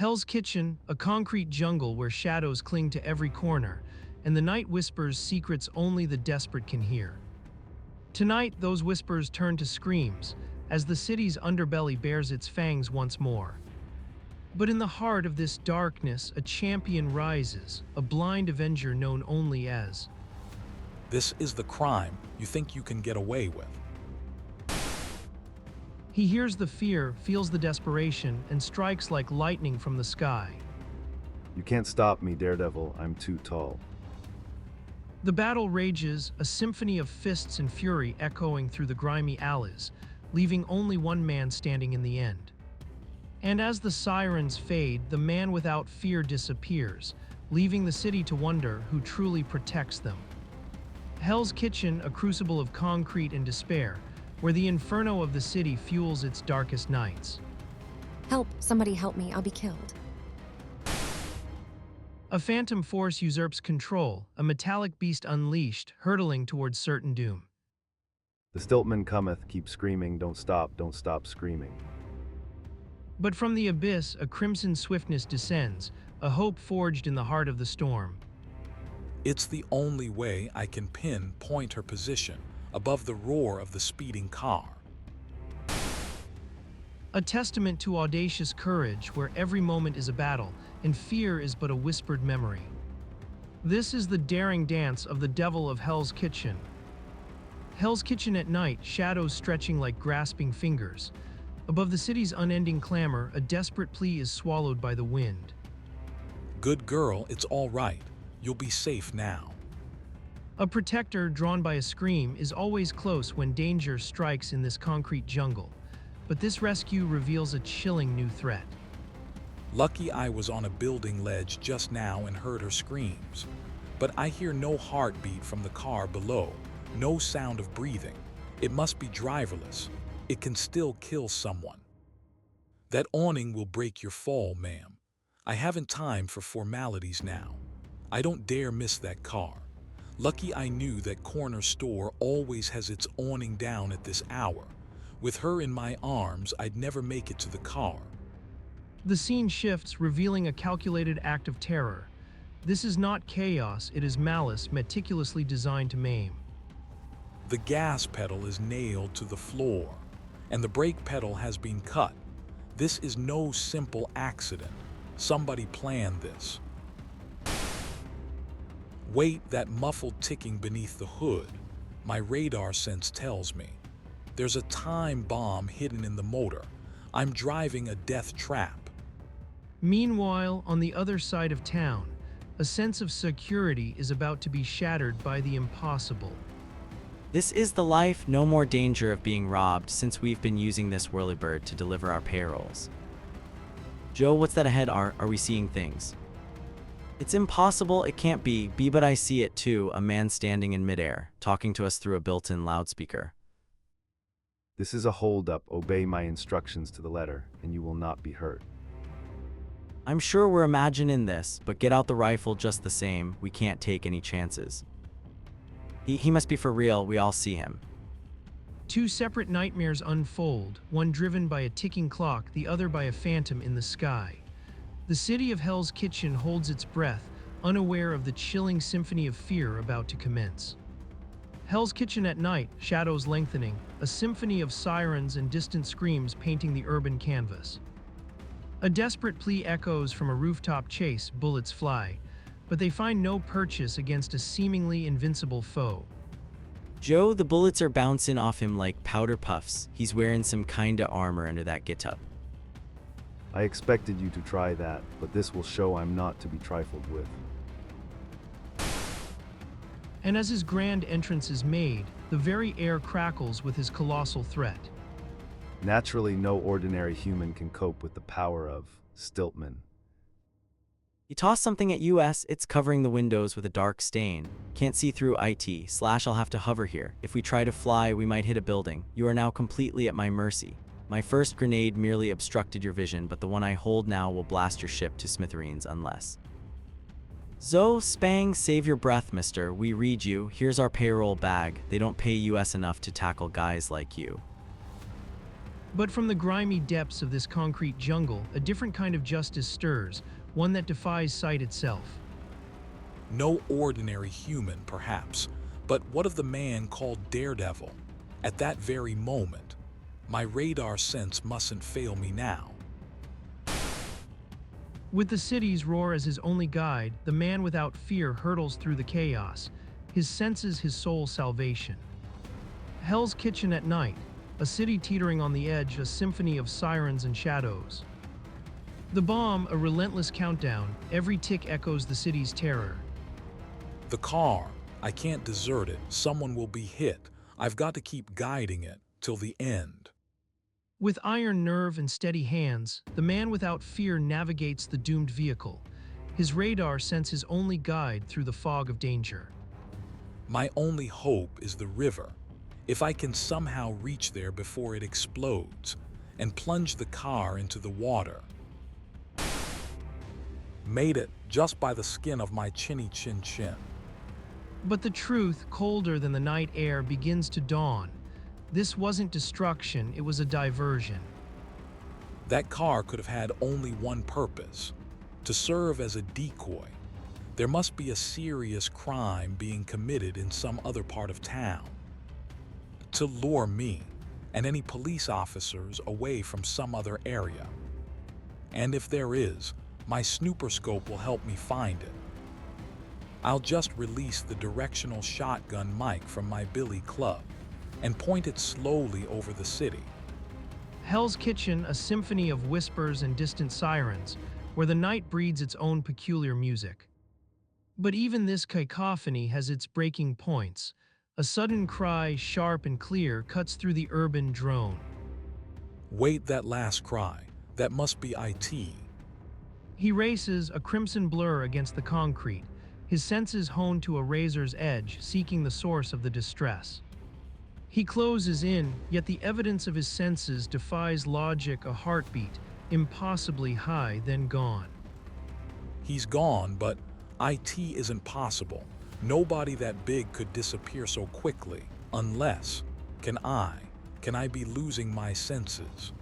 Hell's Kitchen, a concrete jungle where shadows cling to every corner, and the night whispers secrets only the desperate can hear. Tonight, those whispers turn to screams, as the city's underbelly bares its fangs once more. But in the heart of this darkness, a champion rises, a blind avenger known only as. This is the crime you think you can get away with. He hears the fear, feels the desperation, and strikes like lightning from the sky. You can't stop me, Daredevil. I'm too tall. The battle rages, a symphony of fists and fury echoing through the grimy alleys, leaving only one man standing in the end. And as the sirens fade, the man without fear disappears, leaving the city to wonder who truly protects them. Hell's Kitchen, a crucible of concrete and despair, where the inferno of the city fuels its darkest nights. Help, somebody help me, I'll be killed. A phantom force usurps control, a metallic beast unleashed, hurtling towards certain doom. The Stiltman cometh, keep screaming, don't stop screaming. But from the abyss, a crimson swiftness descends, a hope forged in the heart of the storm. It's the only way I can pinpoint her position above the roar of the speeding car. A testament to audacious courage where every moment is a battle and fear is but a whispered memory. This is the daring dance of the devil of Hell's Kitchen. Hell's Kitchen at night, shadows stretching like grasping fingers. Above the city's unending clamor, a desperate plea is swallowed by the wind. Good girl, it's all right. You'll be safe now. A protector drawn by a scream is always close when danger strikes in this concrete jungle. But this rescue reveals a chilling new threat. Lucky I was on a building ledge just now and heard her screams. But I hear no heartbeat from the car below, no sound of breathing. It must be driverless. It can still kill someone. That awning will break your fall, ma'am. I haven't time for formalities now. I don't dare miss that car. Lucky I knew that corner store always has its awning down at this hour. With her in my arms, I'd never make it to the car. The scene shifts, revealing a calculated act of terror. This is not chaos, it is malice meticulously designed to maim. The gas pedal is nailed to the floor, and the brake pedal has been cut. This is no simple accident. Somebody planned this. Wait, that muffled ticking beneath the hood. My radar sense tells me. There's a time bomb hidden in the motor. I'm driving a death trap. Meanwhile, on the other side of town, a sense of security is about to be shattered by the impossible. This is the life, no more danger of being robbed since we've been using this whirlybird to deliver our payrolls. Joe, what's that ahead? Are we seeing things? It's impossible, it can't be, but I see it too, a man standing in midair, talking to us through a built-in loudspeaker. This is a holdup. Obey my instructions to the letter, and you will not be hurt. I'm sure we're imagining this, but get out the rifle just the same. We can't take any chances. He must be for real. We all see him. Two separate nightmares unfold, one driven by a ticking clock, the other by a phantom in the sky. The city of Hell's Kitchen holds its breath, unaware of the chilling symphony of fear about to commence. Hell's Kitchen at night, shadows lengthening, a symphony of sirens and distant screams painting the urban canvas. A desperate plea echoes from a rooftop chase, bullets fly, but they find no purchase against a seemingly invincible foe. Joe, the bullets are bouncing off him like powder puffs. He's wearing some kinda armor under that getup. I expected you to try that, but this will show I'm not to be trifled with. And as his grand entrance is made, the very air crackles with his colossal threat. Naturally, no ordinary human can cope with the power of Stiltman. He tossed something at us, it's covering the windows with a dark stain. Can't see through it, / I'll have to hover here. If we try to fly, we might hit a building. You are now completely at my mercy. My first grenade merely obstructed your vision, but the one I hold now will blast your ship to smithereens unless. Zoe, Spang, save your breath, mister. We read you. Here's our payroll bag. They don't pay us enough to tackle guys like you. But from the grimy depths of this concrete jungle, a different kind of justice stirs, one that defies sight itself. No ordinary human, perhaps, but what of the man called Daredevil? At that very moment, my radar sense mustn't fail me now. With the city's roar as his only guide, the man without fear hurtles through the chaos, his senses his soul's salvation. Hell's Kitchen at night, a city teetering on the edge, a symphony of sirens and shadows. The bomb, a relentless countdown, every tick echoes the city's terror. The car, I can't desert it, someone will be hit. I've got to keep guiding it till the end. With iron nerve and steady hands, the man without fear navigates the doomed vehicle. His radar sends his only guide through the fog of danger. My only hope is the river. If I can somehow reach there before it explodes and plunge the car into the water. Made it just by the skin of my chinny chin chin. But the truth, colder than the night air, begins to dawn. This wasn't destruction, it was a diversion. That car could have had only one purpose, to serve as a decoy. There must be a serious crime being committed in some other part of town. To lure me and any police officers away from some other area. And if there is, my snooper scope will help me find it. I'll just release the directional shotgun mic from my billy club and point it slowly over the city. Hell's Kitchen, a symphony of whispers and distant sirens, where the night breeds its own peculiar music. But even this cacophony has its breaking points. A sudden cry, sharp and clear, cuts through the urban drone. Wait, that last cry. That must be IT. He races, a crimson blur against the concrete, his senses honed to a razor's edge, seeking the source of the distress. He closes in, yet the evidence of his senses defies logic, a heartbeat, impossibly high, then gone. He's gone, but IT isn't possible. Nobody that big could disappear so quickly, unless, can I be losing my senses?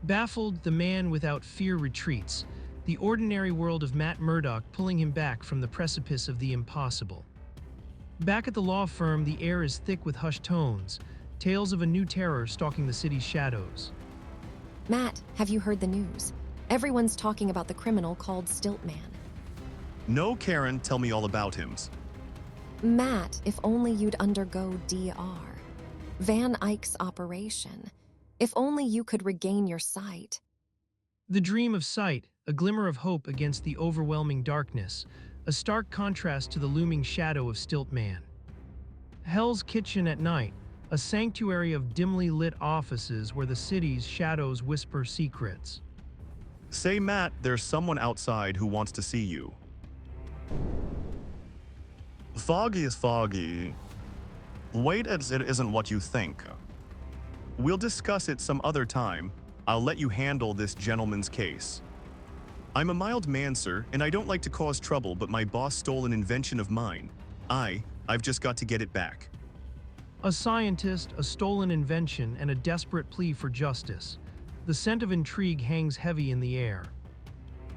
Baffled, the man without fear retreats, the ordinary world of Matt Murdock pulling him back from the precipice of the impossible. Back at the law firm, the air is thick with hushed tones, tales of a new terror stalking the city's shadows. Matt, have you heard the news? Everyone's talking about the criminal called Stiltman. No, Karen, tell me all about him. Matt, if only you'd undergo DR. Van Eyck's operation. If only you could regain your sight. The dream of sight, a glimmer of hope against the overwhelming darkness, a stark contrast to the looming shadow of Stiltman. Hell's Kitchen at night, a sanctuary of dimly lit offices where the city's shadows whisper secrets. Say, Matt, there's someone outside who wants to see you. Foggy is foggy. Wait, as it isn't what you think. We'll discuss it some other time. I'll let you handle this gentleman's case. I'm a mild man, sir, and I don't like to cause trouble, but my boss stole an invention of mine. I've just got to get it back. A scientist, a stolen invention, and a desperate plea for justice. The scent of intrigue hangs heavy in the air.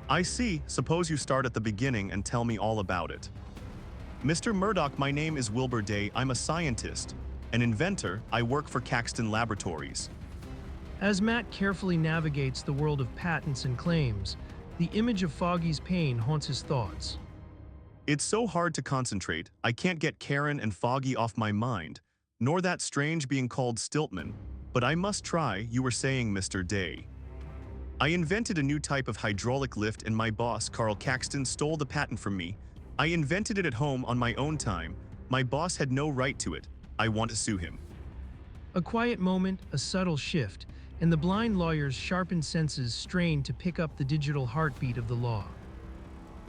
I see. Suppose you start at the beginning and tell me all about it. Mr. Murdoch, my name is Wilbur Day. I'm a scientist, an inventor. I work for Caxton Laboratories. As Matt carefully navigates the world of patents and claims, the image of Foggy's pain haunts his thoughts. It's so hard to concentrate. I can't get Karen and Foggy off my mind, nor that strange being called Stiltman. But I must try, you were saying, Mr. Day. I invented a new type of hydraulic lift and my boss, Carl Caxton, stole the patent from me. I invented it at home on my own time. My boss had no right to it. I want to sue him. A quiet moment, a subtle shift, and the blind lawyer's sharpened senses strain to pick up the digital heartbeat of the law.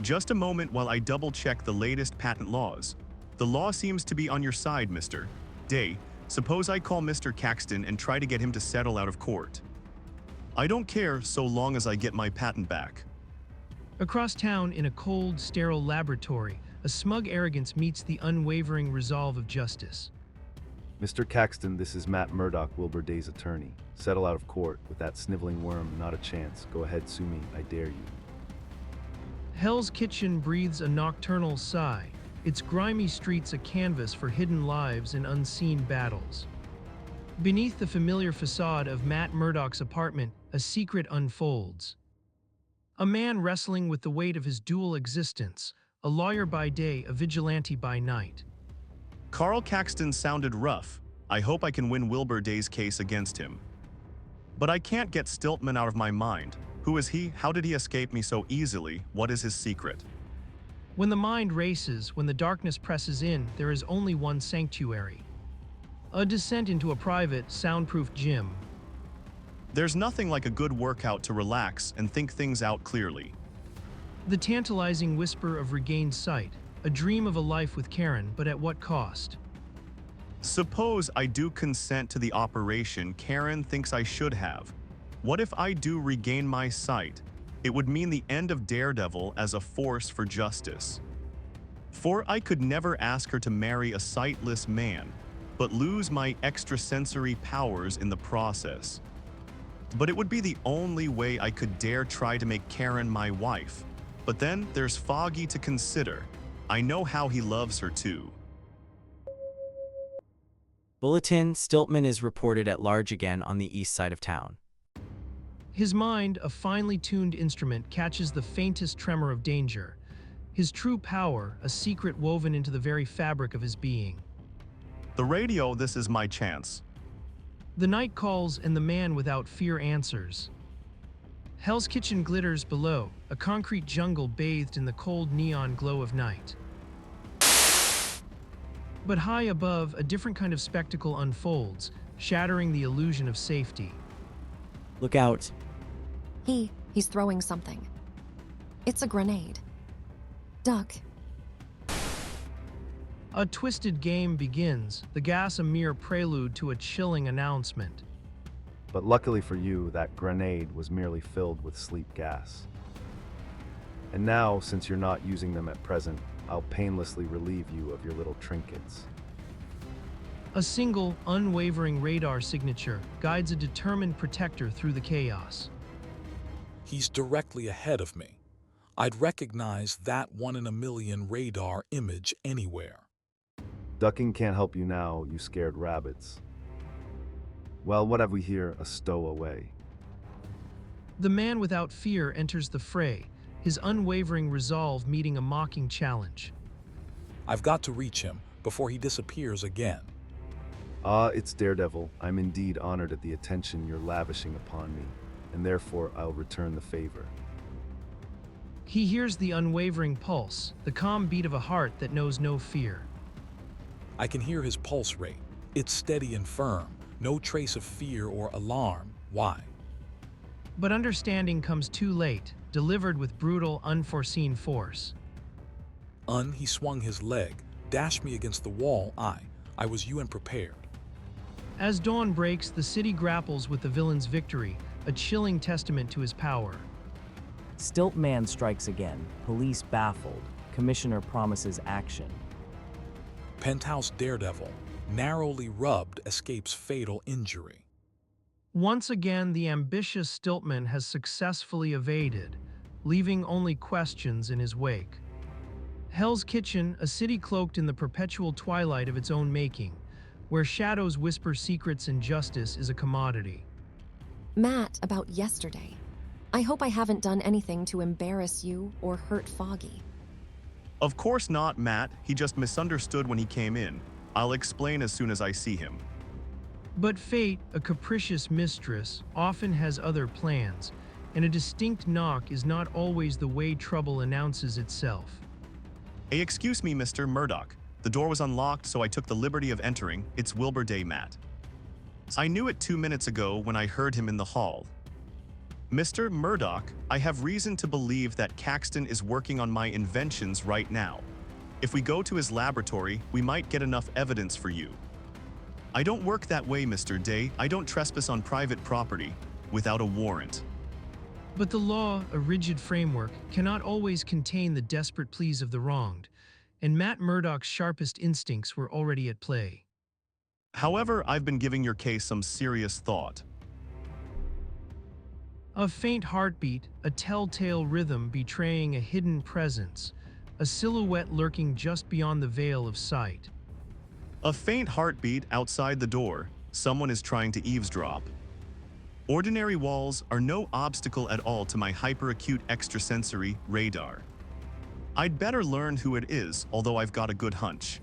Just a moment while I double-check the latest patent laws. The law seems to be on your side, Mr. Day. Suppose I call Mr. Caxton and try to get him to settle out of court. I don't care so long as I get my patent back. Across town, in a cold, sterile laboratory, a smug arrogance meets the unwavering resolve of justice. Mr. Caxton, this is Matt Murdock, Wilbur Day's attorney. Settle out of court. With that sniveling worm, not a chance. Go ahead, sue me. I dare you. Hell's Kitchen breathes a nocturnal sigh, its grimy streets a canvas for hidden lives and unseen battles. Beneath the familiar facade of Matt Murdock's apartment, a secret unfolds. A man wrestling with the weight of his dual existence, a lawyer by day, a vigilante by night. Carl Caxton sounded rough. I hope I can win Wilbur Day's case against him. But I can't get Stiltman out of my mind. Who is he? How did he escape me so easily? What is his secret? When the mind races, when the darkness presses in, there is only one sanctuary. A descent into a private, soundproof gym. There's nothing like a good workout to relax and think things out clearly. The tantalizing whisper of regained sight, a dream of a life with Karen, but at what cost? Suppose I do consent to the operation Karen thinks I should have. What if I do regain my sight? It would mean the end of Daredevil as a force for justice. For I could never ask her to marry a sightless man, but lose my extrasensory powers in the process. But it would be the only way I could dare try to make Karen my wife. But then there's Foggy to consider. I know how he loves her too. Bulletin: Stiltman is reported at large again on the east side of town. His mind, a finely tuned instrument, catches the faintest tremor of danger. His true power, a secret woven into the very fabric of his being. The radio, this is my chance. The night calls and the man without fear answers. Hell's Kitchen glitters below, a concrete jungle bathed in the cold neon glow of night. But high above, a different kind of spectacle unfolds, shattering the illusion of safety. Look out. He's throwing something. It's a grenade. Duck. A twisted game begins, the gas a mere prelude to a chilling announcement. But luckily for you, that grenade was merely filled with sleep gas. And now, since you're not using them at present, I'll painlessly relieve you of your little trinkets. A single, unwavering radar signature guides a determined protector through the chaos. He's directly ahead of me. I'd recognize that one-in-a-million radar image anywhere. Ducking can't help you now, you scared rabbits. Well, what have we here? A stowaway. The man without fear enters the fray, his unwavering resolve meeting a mocking challenge. I've got to reach him before he disappears again. It's Daredevil. I'm indeed honored at the attention you're lavishing upon me, and therefore I'll return the favor. He hears the unwavering pulse, the calm beat of a heart that knows no fear. I can hear his pulse rate. It's steady and firm, no trace of fear or alarm. Why? But understanding comes too late, delivered with brutal, unforeseen force. He swung his leg, dashed me against the wall. I was unprepared. As dawn breaks, the city grapples with the villain's victory, a chilling testament to his power. Stiltman strikes again. Police baffled. Commissioner promises action. Penthouse Daredevil, narrowly rubbed, escapes fatal injury. Once again, the ambitious Stiltman has successfully evaded, leaving only questions in his wake. Hell's Kitchen, a city cloaked in the perpetual twilight of its own making, where shadows whisper secrets and justice is a commodity. Matt, about yesterday. I hope I haven't done anything to embarrass you or hurt Foggy. Of course not, Matt. He just misunderstood when he came in. I'll explain as soon as I see him. But fate, a capricious mistress, often has other plans, and a distinct knock is not always the way trouble announces itself. Hey, excuse me, Mr. Murdock. The door was unlocked, so I took the liberty of entering. It's Wilbur Day, Matt. I knew it 2 minutes ago when I heard him in the hall. Mr. Murdock, I have reason to believe that Caxton is working on my inventions right now. If we go to his laboratory, we might get enough evidence for you. I don't work that way, Mr. Day. I don't trespass on private property without a warrant. But the law, a rigid framework, cannot always contain the desperate pleas of the wronged, and Matt Murdock's sharpest instincts were already at play. However, I've been giving your case some serious thought. A faint heartbeat, a telltale rhythm betraying a hidden presence, a silhouette lurking just beyond the veil of sight. A faint heartbeat outside the door. Someone is trying to eavesdrop. Ordinary walls are no obstacle at all to my hyperacute extrasensory radar. I'd better learn who it is, although I've got a good hunch.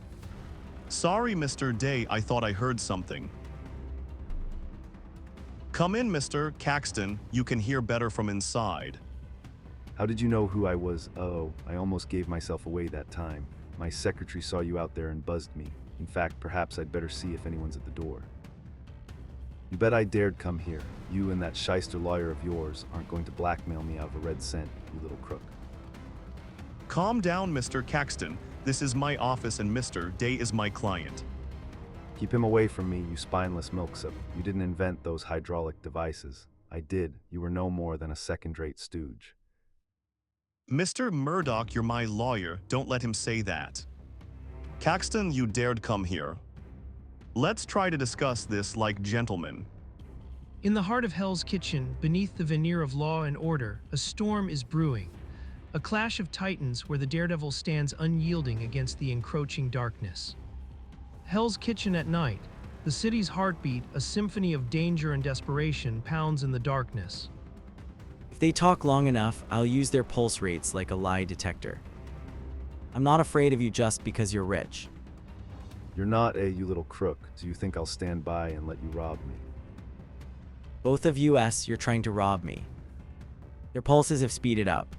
Sorry, Mr. Day, I thought I heard something. Come in, Mr. Caxton. You can hear better from inside. How did you know who I was? Oh, I almost gave myself away that time. My secretary saw you out there and buzzed me. In fact, perhaps I'd better see if anyone's at the door. You bet I dared come here. You and that shyster lawyer of yours aren't going to blackmail me out of a red cent, you little crook. Calm down, Mr. Caxton. This is my office and Mr. Day is my client. Keep him away from me, you spineless milksop. You didn't invent those hydraulic devices. I did. You were no more than a second-rate stooge. Mr. Murdoch, you're my lawyer. Don't let him say that. Caxton, you dared come here. Let's try to discuss this like gentlemen. In the heart of Hell's Kitchen, beneath the veneer of law and order, a storm is brewing. A clash of titans where the Daredevil stands unyielding against the encroaching darkness. Hell's Kitchen at night, the city's heartbeat, a symphony of danger and desperation, pounds in the darkness. If they talk long enough, I'll use their pulse rates like a lie detector. I'm not afraid of you just because you're rich. You're not you little crook. Do you think I'll stand by and let you rob me? Both of US, you're trying to rob me. Their pulses have speeded up.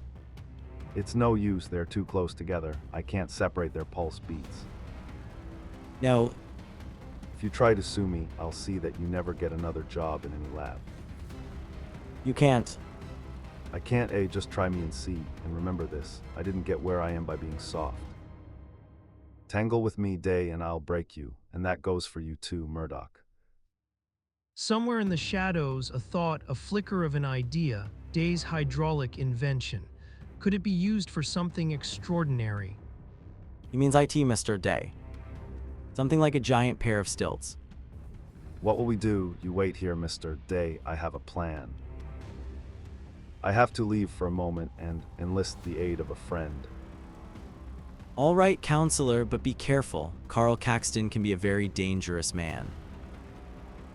It's no use, they're too close together. I can't separate their pulse beats. No, If you try to sue me, I'll see that you never get another job in any lab. you can't. I can't just try me and see, and remember this, I didn't get where I am by being soft. Tangle with me, Day, and I'll break you, and that goes for you too, Murdoch. Somewhere in the shadows, a thought, a flicker of an idea, Day's hydraulic invention. Could it be used for something extraordinary? He means IT, Mr. Day. Something like a giant pair of stilts. What will we do? You wait here, Mr. Day, I have a plan. I have to leave for a moment and enlist the aid of a friend. All right, counselor, but be careful. Carl Caxton can be a very dangerous man.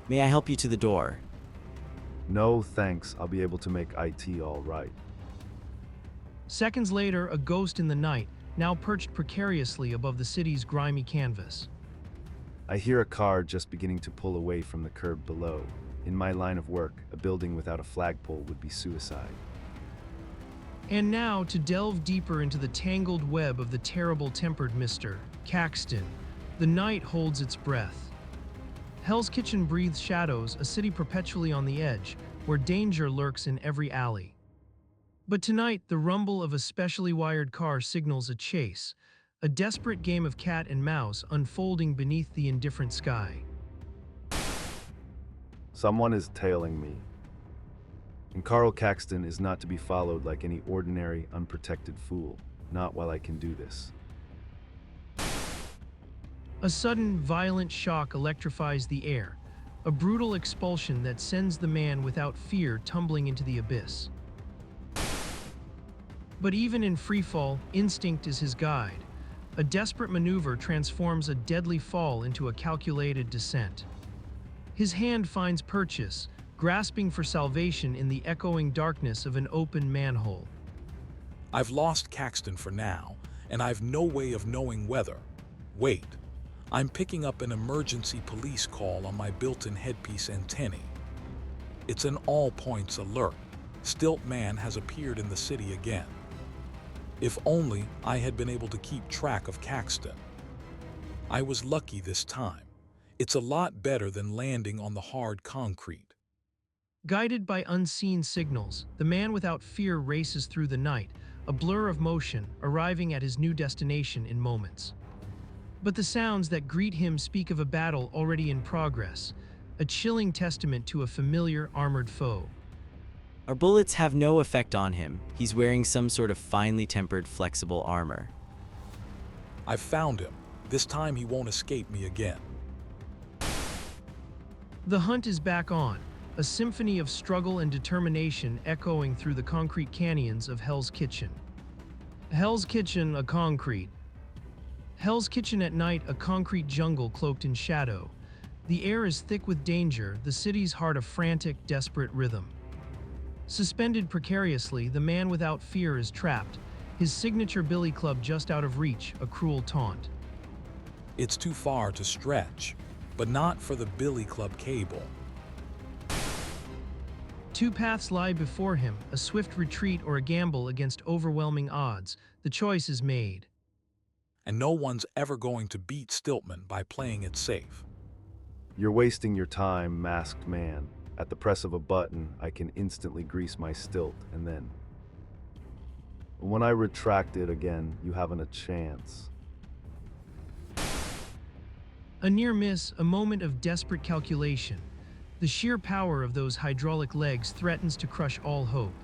May I help you to the door? No, thanks, I'll be able to make IT all right. Seconds later, a ghost in the night, now perched precariously above the city's grimy canvas. I hear a car just beginning to pull away from the curb below. In my line of work, a building without a flagpole would be suicide. And now, to delve deeper into the tangled web of the terrible-tempered Mr. Caxton, the night holds its breath. Hell's Kitchen breathes shadows, a city perpetually on the edge, where danger lurks in every alley. But tonight, the rumble of a specially wired car signals a chase, a desperate game of cat and mouse unfolding beneath the indifferent sky. Someone is tailing me. And Carl Caxton is not to be followed like any ordinary, unprotected fool. Not while I can do this. A sudden, violent shock electrifies the air, a brutal expulsion that sends the man without fear tumbling into the abyss. But even in freefall, instinct is his guide. A desperate maneuver transforms a deadly fall into a calculated descent. His hand finds purchase, grasping for salvation in the echoing darkness of an open manhole. I've lost Caxton for now, and I've no way of knowing whether. Wait, I'm picking up an emergency police call on my built-in headpiece antennae. It's an all-points alert. Stilt Man has appeared in the city again. If only I had been able to keep track of Caxton. I was lucky this time. It's a lot better than landing on the hard concrete. Guided by unseen signals, the man without fear races through the night, a blur of motion, arriving at his new destination in moments. But the sounds that greet him speak of a battle already in progress, a chilling testament to a familiar armored foe. Our bullets have no effect on him. He's wearing some sort of finely tempered, flexible armor. I've found him. This time he won't escape me again. The hunt is back on, a symphony of struggle and determination echoing through the concrete canyons of Hell's Kitchen. Hell's Kitchen, a concrete. Hell's Kitchen at night, a concrete jungle cloaked in shadow. The air is thick with danger, the city's heart a frantic, desperate rhythm. Suspended precariously, the man without fear is trapped, his signature billy club just out of reach, a cruel taunt. It's too far to stretch, but not for the billy club cable. Two paths lie before him, a swift retreat or a gamble against overwhelming odds. The choice is made. And no one's ever going to beat Stiltman by playing it safe. You're wasting your time, masked man. At the press of a button, I can instantly grease my stilt, and then when I retract it again, you haven't a chance. A near miss, a moment of desperate calculation. The sheer power of those hydraulic legs threatens to crush all hope.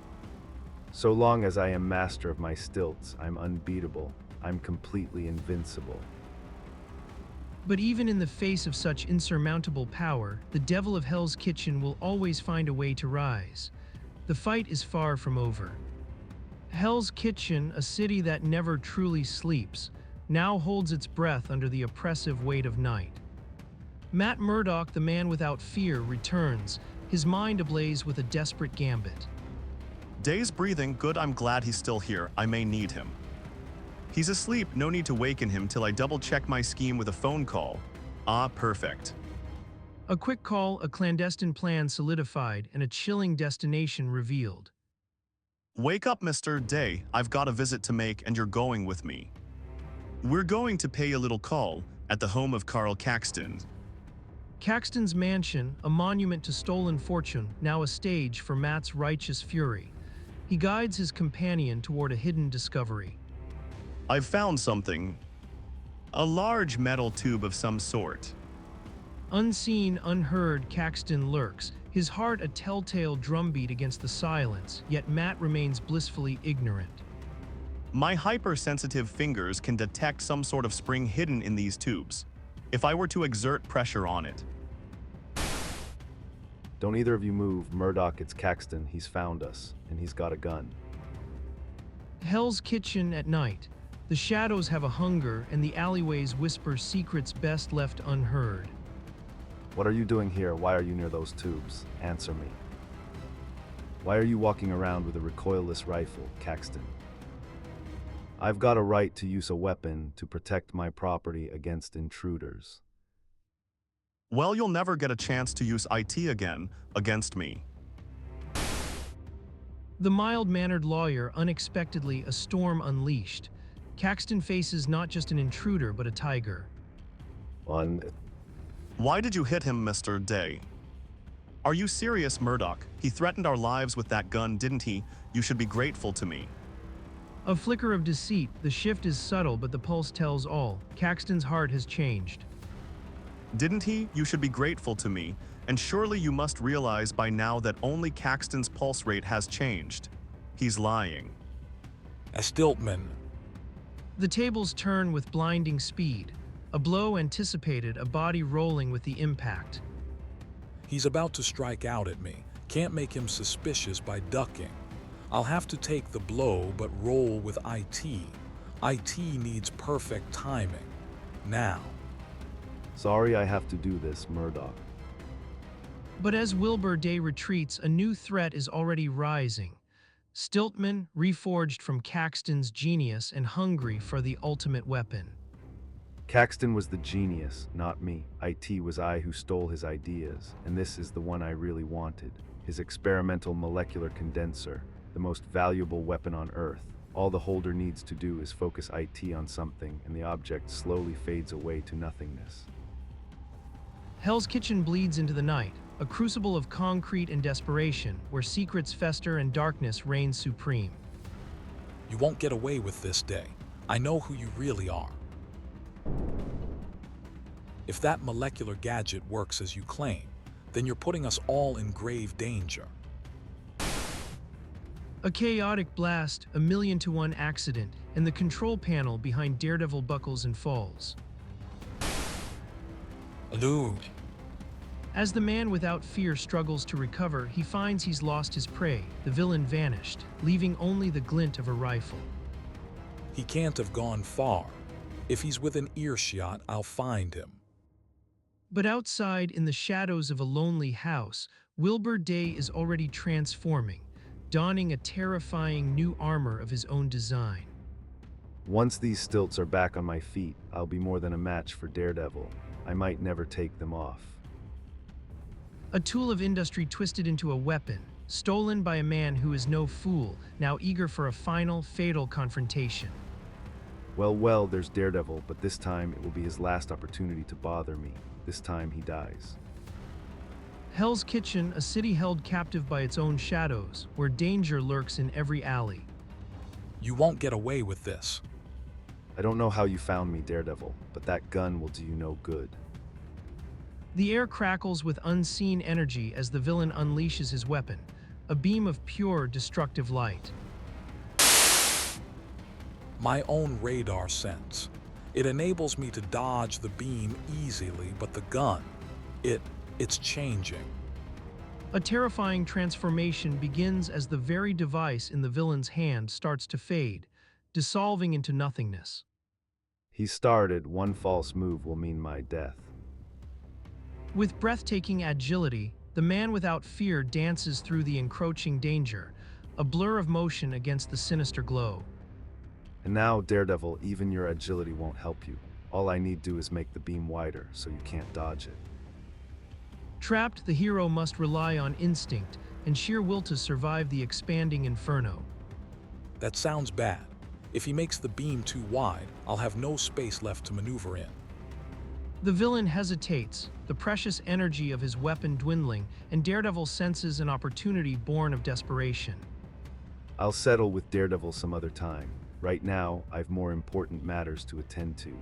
So long as I am master of my stilts, I'm unbeatable. I'm completely invincible. But even in the face of such insurmountable power, the devil of Hell's Kitchen will always find a way to rise. The fight is far from over. Hell's Kitchen, a city that never truly sleeps, now holds its breath under the oppressive weight of night. Matt Murdock, the man without fear, returns, his mind ablaze with a desperate gambit. Day's breathing, good, I'm glad he's still here. I may need him. He's asleep, no need to waken him till I double-check my scheme with a phone call. Ah, perfect. A quick call, a clandestine plan solidified, and a chilling destination revealed. Wake up, Mr. Day. I've got a visit to make and you're going with me. We're going to pay a little call at the home of Carl Caxton. Caxton's mansion, a monument to stolen fortune, now a stage for Matt's righteous fury. He guides his companion toward a hidden discovery. I've found something. A large metal tube of some sort. Unseen, unheard, Caxton lurks, his heart a telltale drumbeat against the silence, yet Matt remains blissfully ignorant. My hypersensitive fingers can detect some sort of spring hidden in these tubes. If I were to exert pressure on it. Don't either of you move, Murdoch, it's Caxton. He's found us, and he's got a gun. Hell's Kitchen at night. The shadows have a hunger, and the alleyways whisper secrets best left unheard. What are you doing here? Why are you near those tubes? Answer me. Why are you walking around with a recoilless rifle, Caxton? I've got a right to use a weapon to protect my property against intruders. Well, you'll never get a chance to use IT again, against me. The mild-mannered lawyer, unexpectedly a storm unleashed. Caxton faces not just an intruder, but a tiger. Why did you hit him, Mr. Day? Are you serious, Murdoch? He threatened our lives with that gun, didn't he? You should be grateful to me. A flicker of deceit, the shift is subtle, but the pulse tells all. Caxton's heart has changed. Didn't he? You should be grateful to me. And surely you must realize by now that only Caxton's pulse rate has changed. He's lying. As Stiltman, The tables turn with blinding speed. A blow anticipated, a body rolling with the impact. he's about to strike out at me. Can't make him suspicious by ducking. I'll have to take the blow, but roll with IT. IT needs perfect timing. Now. Sorry I have to do this, Murdoch. But as Wilbur Day retreats, a new threat is already rising. Stiltman, reforged from Caxton's genius and hungry for the ultimate weapon. Caxton was the genius, not me. IT was I who stole his ideas, and this is the one I really wanted. His experimental molecular condenser, the most valuable weapon on Earth. All the holder needs to do is focus IT on something, and the object slowly fades away to nothingness. Hell's Kitchen bleeds into the night, a crucible of concrete and desperation, where secrets fester and darkness reigns supreme. You won't get away with this, Day. I know who you really are. If that molecular gadget works as you claim, then you're putting us all in grave danger. A chaotic blast, a 1,000,000-to-1 accident, and the control panel behind Daredevil buckles and falls. Allude. As the man without fear struggles to recover, he finds he's lost his prey. The villain vanished, leaving only the glint of a rifle. He can't have gone far. If he's within earshot, I'll find him. But outside, in the shadows of a lonely house, Wilbur Day is already transforming, donning a terrifying new armor of his own design. Once these stilts are back on my feet, I'll be more than a match for Daredevil. I might never take them off. A tool of industry twisted into a weapon, stolen by a man who is no fool, now eager for a final, fatal confrontation. Well, there's Daredevil, but this time it will be his last opportunity to bother me. This time he dies. Hell's Kitchen, a city held captive by its own shadows, where danger lurks in every alley. You won't get away with this. I don't know how you found me, Daredevil, but that gun will do you no good. The air crackles with unseen energy as the villain unleashes his weapon, a beam of pure, destructive light. My own radar sense. It enables me to dodge the beam easily, but the gun, it's changing. A terrifying transformation begins as the very device in the villain's hand starts to fade, dissolving into nothingness. He started, one false move will mean my death. With breathtaking agility, the man without fear dances through the encroaching danger, a blur of motion against the sinister glow. And now, Daredevil, even your agility won't help you. All I need do is make the beam wider so you can't dodge it. Trapped, the hero must rely on instinct and sheer will to survive the expanding inferno. That sounds bad. If he makes the beam too wide, I'll have no space left to maneuver in. The villain hesitates, the precious energy of his weapon dwindling, and Daredevil senses an opportunity born of desperation. I'll settle with Daredevil some other time. Right now, I've more important matters to attend to.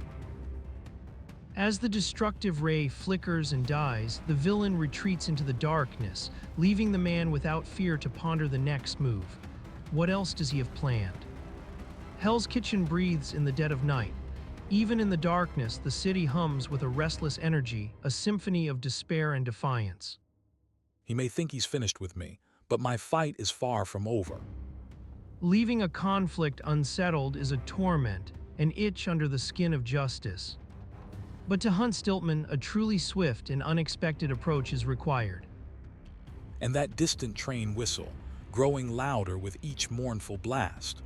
As the destructive ray flickers and dies, the villain retreats into the darkness, leaving the man without fear to ponder the next move. What else does he have planned? Hell's Kitchen breathes in the dead of night. Even in the darkness, the city hums with a restless energy, a symphony of despair and defiance. He may think he's finished with me, but my fight is far from over. Leaving a conflict unsettled is a torment, an itch under the skin of justice. But to hunt Stiltman, a truly swift and unexpected approach is required. And that distant train whistle, growing louder with each mournful blast.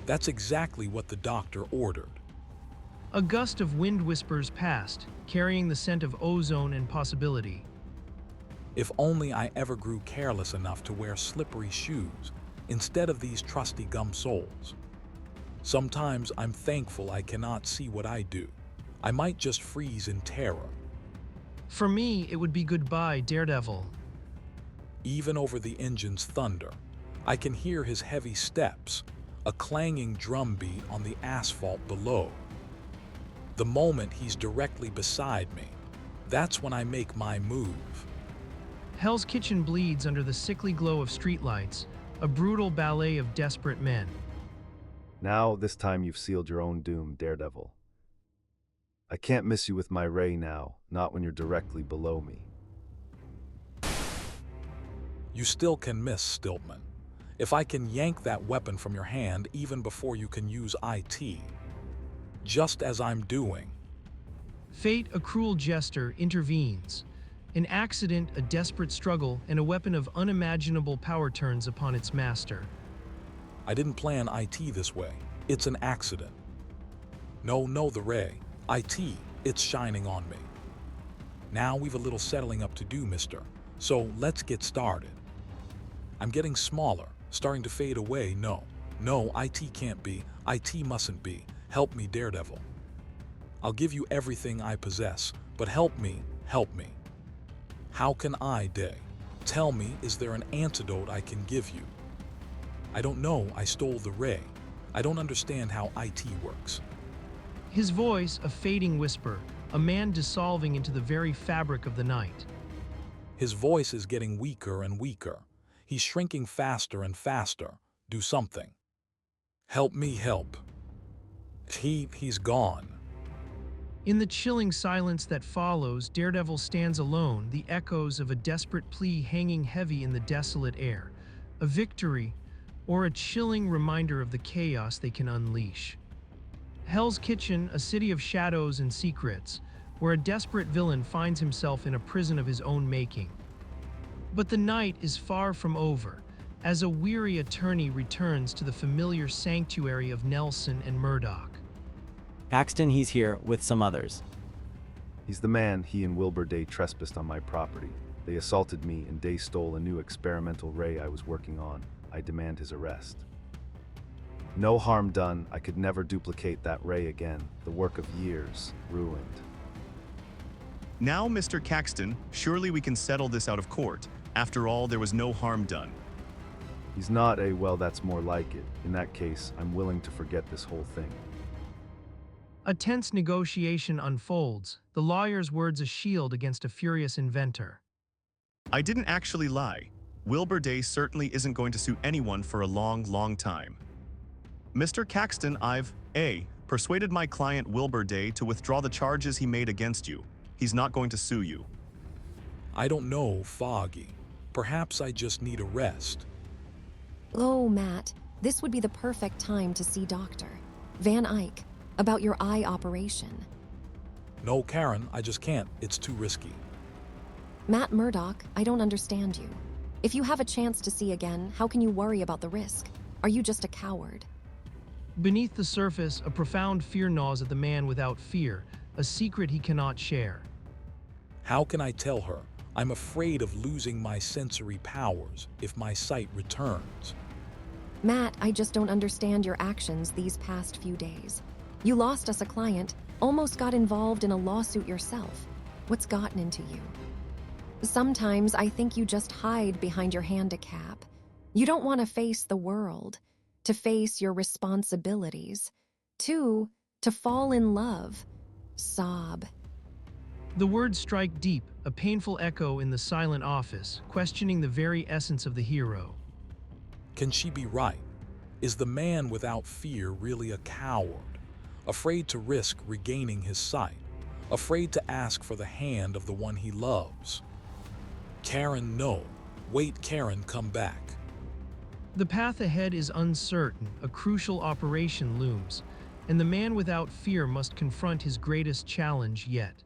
That's exactly what the doctor ordered. A gust of wind whispers past, carrying the scent of ozone and possibility. If only I ever grew careless enough to wear slippery shoes instead of these trusty gum soles. Sometimes I'm thankful I cannot see what I do. I might just freeze in terror. For me, it would be goodbye, Daredevil. Even over the engine's thunder, I can hear his heavy steps, a clanging drumbeat on the asphalt below. The moment he's directly beside me, that's when I make my move. Hell's Kitchen bleeds under the sickly glow of streetlights, a brutal ballet of desperate men. Now, this time you've sealed your own doom, Daredevil. I can't miss you with my ray now, not when you're directly below me. You still can miss, Stiltman. If I can yank that weapon from your hand even before you can use IT. Just as I'm doing. Fate, a cruel jester, intervenes. An accident, a desperate struggle, and a weapon of unimaginable power turns upon its master. I didn't plan IT this way. It's an accident. No, the ray. IT, it's shining on me. Now we've a little settling up to do, mister. So let's get started. I'm getting smaller, starting to fade away. No, IT can't be. IT mustn't be. Help me, Daredevil. I'll give you everything I possess, but help me. How can I, Day? Tell me, is there an antidote I can give you? I don't know, I stole the ray. I don't understand how IT works. His voice, a fading whisper, a man dissolving into the very fabric of the night. His voice is getting weaker and weaker. He's shrinking faster and faster. Do something. Help me help. He's gone. In the chilling silence that follows, Daredevil stands alone, the echoes of a desperate plea hanging heavy in the desolate air. A victory, or a chilling reminder of the chaos they can unleash. Hell's Kitchen, a city of shadows and secrets, where a desperate villain finds himself in a prison of his own making. But the night is far from over, as a weary attorney returns to the familiar sanctuary of Nelson and Murdoch. Paxton, he's here with some others. He's the man. He and Wilbur Day trespassed on my property. They assaulted me, and Day stole a new experimental ray I was working on. I demand his arrest. No harm done. I could never duplicate that ray again. The work of years, ruined. Now, Mr. Caxton, surely we can settle this out of court. After all, there was no harm done. He's not a, well, that's more like it. In that case, I'm willing to forget this whole thing. A tense negotiation unfolds, the lawyer's words a shield against a furious inventor. I didn't actually lie. Wilbur Day certainly isn't going to sue anyone for a long, long time. Mr. Caxton, I've persuaded my client Wilbur Day to withdraw the charges he made against you. He's not going to sue you. I don't know, Foggy. Perhaps I just need a rest. Oh, Matt, this would be the perfect time to see Dr. Van Eyck about your eye operation. No, Karen, I just can't. It's too risky. Matt Murdoch, I don't understand you. If you have a chance to see again, how can you worry about the risk? Are you just a coward? Beneath the surface, a profound fear gnaws at the man without fear, a secret he cannot share. How can I tell her? I'm afraid of losing my sensory powers if my sight returns. Matt, I just don't understand your actions these past few days. You lost us a client, almost got involved in a lawsuit yourself. What's gotten into you? Sometimes I think you just hide behind your handicap. You don't want to face the world, to face your responsibilities, to fall in love, sob. The words strike deep, a painful echo in the silent office, questioning the very essence of the hero. Can she be right? Is the man without fear really a coward? Afraid to risk regaining his sight? Afraid to ask for the hand of the one he loves? Karen, no. Wait, Karen, come back. The path ahead is uncertain, a crucial operation looms, and the man without fear must confront his greatest challenge yet.